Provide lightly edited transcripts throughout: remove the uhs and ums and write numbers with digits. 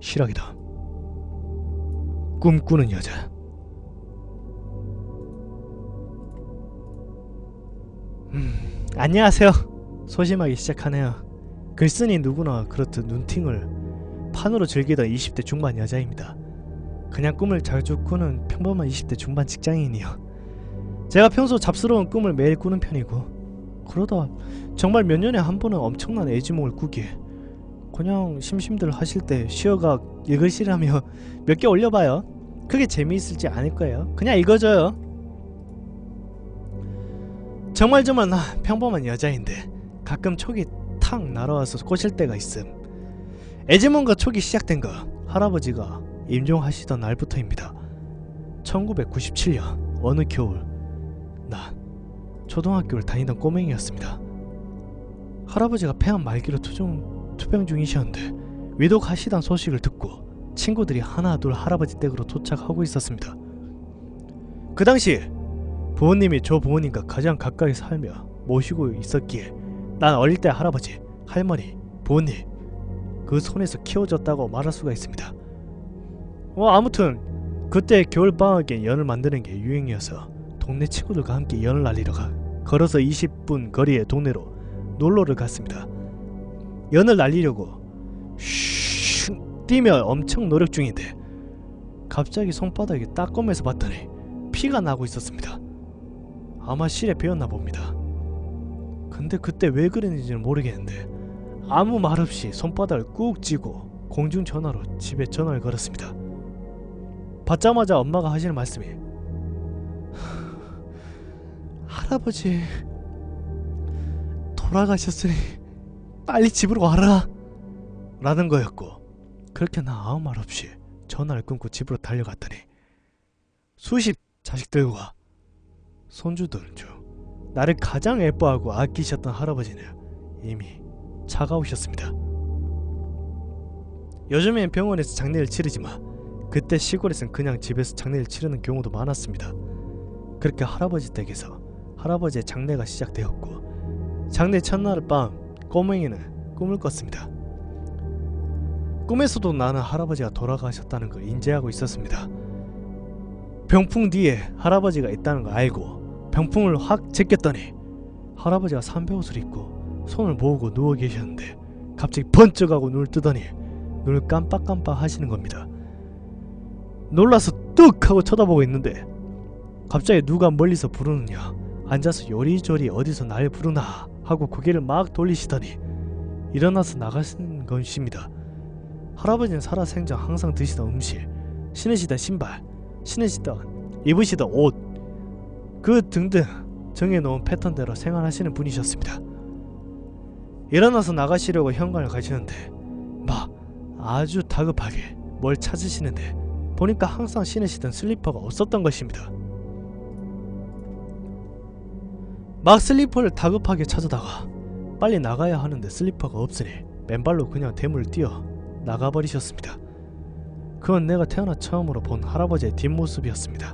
실화이다. 꿈꾸는 여자. 안녕하세요. 소심하게 시작하네요. 글쓴이 누구나 그렇듯 눈팅을 판으로 즐기던 20대 중반 여자입니다. 그냥 꿈을 자주 꾸는 평범한 20대 중반 직장인이요. 제가 평소 잡스러운 꿈을 매일 꾸는 편이고, 그러다 정말 몇 년에 한 번은 엄청난 애지몽을 꾸기에 그냥 심심들 하실 때 쉬어가 읽으시라며 몇 개 올려봐요. 그게 재미있을지 않을 거예요. 그냥 읽어줘요. 정말 나 평범한 여자인데 가끔 촉이 탁 날아와서 꼬실 때가 있음. 애지몽과 촉이 시작된 거 할아버지가 임종하시던 날부터입니다. 1997년 어느 겨울, 나 초등학교를 다니던 꼬맹이였습니다. 할아버지가 폐암 말기로 투병 중이셨는데 위독하시단 소식을 듣고 친구들이 하나둘 할아버지 댁으로 도착하고 있었습니다. 그 당시 부모님이 저 부모님과 가장 가까이 살며 모시고 있었기에 난 어릴 때 할아버지, 할머니, 부모님 그 손에서 키워졌다고 말할 수가 있습니다. 아무튼 그때 겨울방학에 연을 만드는 게 유행이어서 동네 친구들과 함께 연을 날리러 걸어서 20분 거리의 동네로 놀러를 갔습니다. 연을 날리려고 뛰며 엄청 노력 중인데 갑자기 손바닥에 따끔해서 봤더니 피가 나고 있었습니다. 아마 실에 베었나 봅니다. 근데 그때 왜 그랬는지는 모르겠는데 아무 말 없이 손바닥을 꾹 쥐고 공중전화로 집에 전화를 걸었습니다. 받자마자 엄마가 하시는 말씀이 할아버지 돌아가셨으니 빨리 집으로 와라 라는 거였고, 그렇게 나 아무 말 없이 전화를 끊고 집으로 달려갔더니 수십 자식들과 손주들 중 나를 가장 예뻐하고 아끼셨던 할아버지는 이미 차가우셨습니다. 요즘엔 병원에서 장례를 치르지만 그때 시골에선 그냥 집에서 장례를 치르는 경우도 많았습니다. 그렇게 할아버지 댁에서 할아버지의 장례가 시작되었고, 장례 첫날 밤 꼬맹이는 꿈을 꿨습니다. 꿈에서도 나는 할아버지가 돌아가셨다는 걸 인지하고 있었습니다. 병풍 뒤에 할아버지가 있다는 걸 알고 병풍을 확 제꼈더니 할아버지가 삼배옷을 입고 손을 모으고 누워 계셨는데 갑자기 번쩍하고 눈을 뜨더니 눈을 깜빡깜빡 하시는 겁니다. 놀라서 뚝 하고 쳐다보고 있는데 갑자기 누가 멀리서 부르느냐, 앉아서 요리조리 어디서 날 부르나 하고 고개를 막 돌리시더니 일어나서 나가시는 것입니다. 할아버지는 살아생전 항상 드시던 음식, 신으시던 신발, 입으시던 옷, 그 등등 정해놓은 패턴대로 생활하시는 분이셨습니다. 일어나서 나가시려고 현관을 가시는데 막 아주 다급하게 뭘 찾으시는데 보니까 항상 신으시던 슬리퍼가 없었던 것입니다. 막 슬리퍼를 다급하게 찾아다가 빨리 나가야 하는데 슬리퍼가 없으니 맨발로 그냥 대문을 뛰어 나가버리셨습니다. 그건 내가 태어나 처음으로 본 할아버지의 뒷모습이었습니다.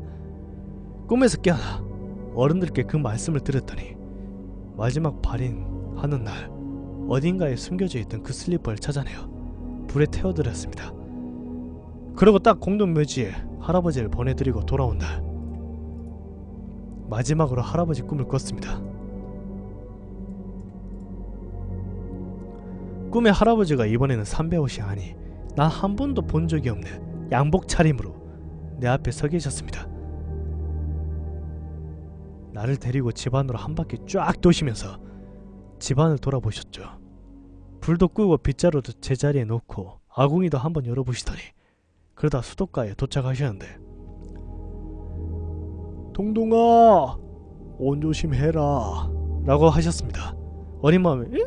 꿈에서 깨어나 어른들께 그 말씀을 들었더니 마지막 발인하는 날 어딘가에 숨겨져 있던 그 슬리퍼를 찾아내어 불에 태워드렸습니다. 그리고 딱 공동묘지에 할아버지를 보내드리고 돌아온 날 마지막으로 할아버지 꿈을 꿨습니다. 꿈에 할아버지가 이번에는 삼배옷이 아니 난 한 번도 본 적이 없는 양복 차림으로 내 앞에 서 계셨습니다. 나를 데리고 집안으로 한 바퀴 쫙 도시면서 집안을 돌아보셨죠. 불도 끄고 빗자루도 제자리에 놓고 아궁이도 한번 열어보시더니 그러다 수도가에 도착하셨는데 동동아 온 조심해라 라고 하셨습니다. 어린 마음에 응?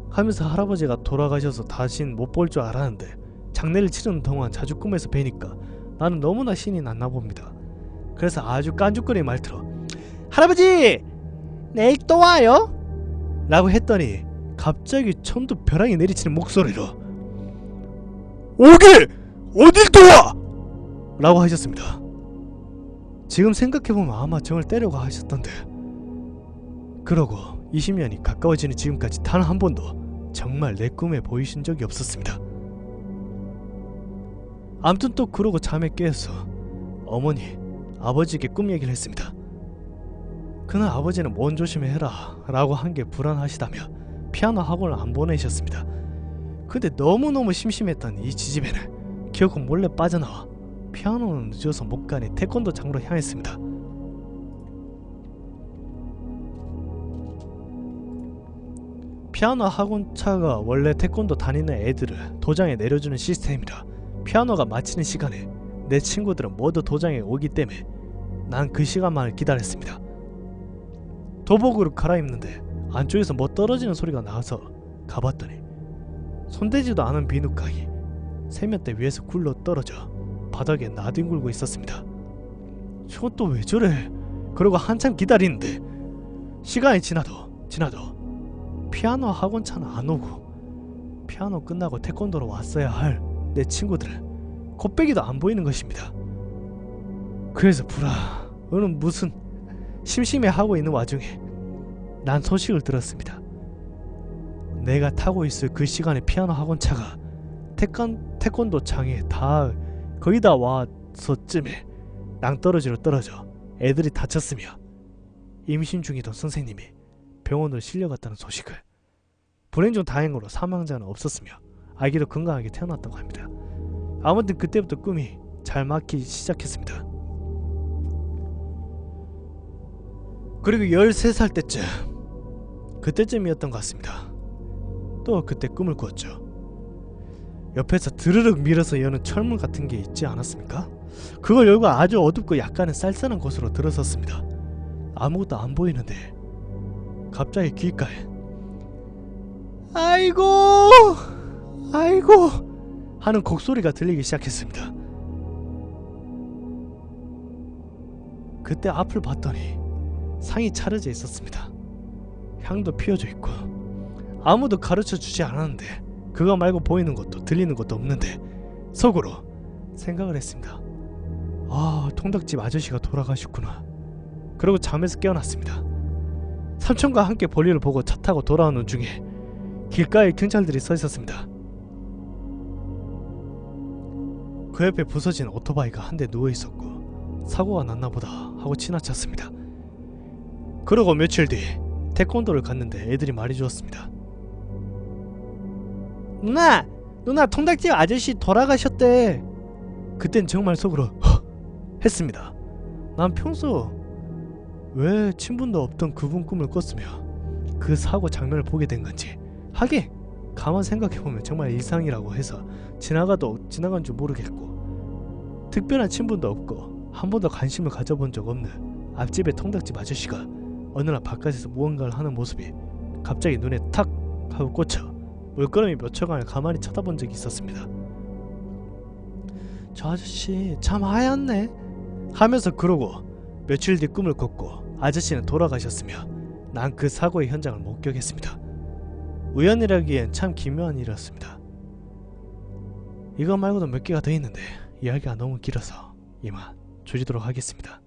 하면서 할아버지가 돌아가셔서 다신 못 볼 줄 알았는데 장례를 치르는 동안 자주 꿈에서 뵈니까 나는 너무나 신이 났나 봅니다. 그래서 아주 깐죽거리는 말투로 할아버지! 내일 또 와요? 라고 했더니 갑자기 천도 벼랑이 내리치는 목소리로 오길! 어딜 또 와! 라고 하셨습니다. 지금 생각해보면 아마 정을 때려고 하셨던데, 그러고 20년이 가까워지는 지금까지 단 한 번도 정말 내 꿈에 보이신 적이 없었습니다. 암튼 또 그러고 잠에 깨어서 어머니, 아버지에게 꿈 얘기를 했습니다. 그날 아버지는 몸 조심해라 라고 한 게 불안하시다며 피아노 학원을 안 보내셨습니다. 근데 너무너무 심심했던 이 지지배는 결국 몰래 빠져나와 피아노는 늦어서 못 가니 태권도 장으로 향했습니다. 피아노 학원차가 원래 태권도 다니는 애들을 도장에 내려주는 시스템이라 피아노가 마치는 시간에 내 친구들은 모두 도장에 오기 때문에 난 그 시간만을 기다렸습니다. 도복으로 갈아입는데 안쪽에서 뭐 떨어지는 소리가 나서 가봤더니 손대지도 않은 비누깡이 세면대 위에서 굴러 떨어져 바닥에 나뒹굴고 있었습니다. 저것도 왜 저래? 그러고 한참 기다리는데 시간이 지나도 피아노 학원차는 안 오고 피아노 끝나고 태권도로 왔어야 할 내 친구들은 곱빼기도 안 보이는 것입니다. 그래서 너는 무슨 심심해하고 있는 와중에 난 소식을 들었습니다. 내가 타고 있을 그 시간에 피아노 학원차가 태권도 장에 거의 다 와서쯤에 낭떠러지로 떨어져 애들이 다쳤으며 임신 중이던 선생님이 병원으로 실려갔다는 소식을. 불행 중 다행으로 사망자는 없었으며 아기도 건강하게 태어났다고 합니다. 아무튼 그때부터 꿈이 잘 맞기 시작했습니다. 그리고 13살 때쯤 그때쯤이었던 것 같습니다. 또 그때 꿈을 꾸었죠. 옆에서 드르륵 밀어서 여는 철문 같은 게 있지 않았습니까? 그걸 열고 아주 어둡고 약간은 쌀쌀한 곳으로 들어섰습니다. 아무것도 안 보이는데 갑자기 귓가에 아이고 하는 곡소리가 들리기 시작했습니다. 그때 앞을 봤더니 상이 차려져 있었습니다. 향도 피워져 있고 아무도 가르쳐 주지 않았는데 그거 말고 보이는 것도 들리는 것도 없는데 속으로 생각을 했습니다. 아, 통닭집 아저씨가 돌아가셨구나. 그러고 잠에서 깨어났습니다. 삼촌과 함께 볼일을 보고 차 타고 돌아오는 중에 길가에 경찰들이 서 있었습니다. 그 옆에 부서진 오토바이가 한 대 누워있었고 사고가 났나보다 하고 지나쳤습니다. 그러고 며칠 뒤 태권도를 갔는데 애들이 말해주었습니다. 누나 통닭집 아저씨 돌아가셨대. 그땐 정말 속으로 헉 했습니다. 난 평소 왜 친분도 없던 그분 꿈을 꿨으며 그 사고 장면을 보게 된 건지. 하긴 가만 생각해보면 정말 일상이라고 해서 지나간 줄 모르겠고 특별한 친분도 없고 한 번도 관심을 가져본 적 없는 앞집의 통닭집 아저씨가 어느 날 바깥에서 무언가를 하는 모습이 갑자기 눈에 탁 하고 꽂혀 물끄러미 몇 초간을 가만히 쳐다본 적이 있었습니다. 저 아저씨 참 하얗네 하면서 그러고 며칠 뒤 꿈을 꿨고 아저씨는 돌아가셨으며 난 그 사고의 현장을 목격했습니다. 우연이라기엔 참 기묘한 일이었습니다. 이거 말고도 몇 개가 더 있는데 이야기가 너무 길어서 이만 줄이도록 하겠습니다.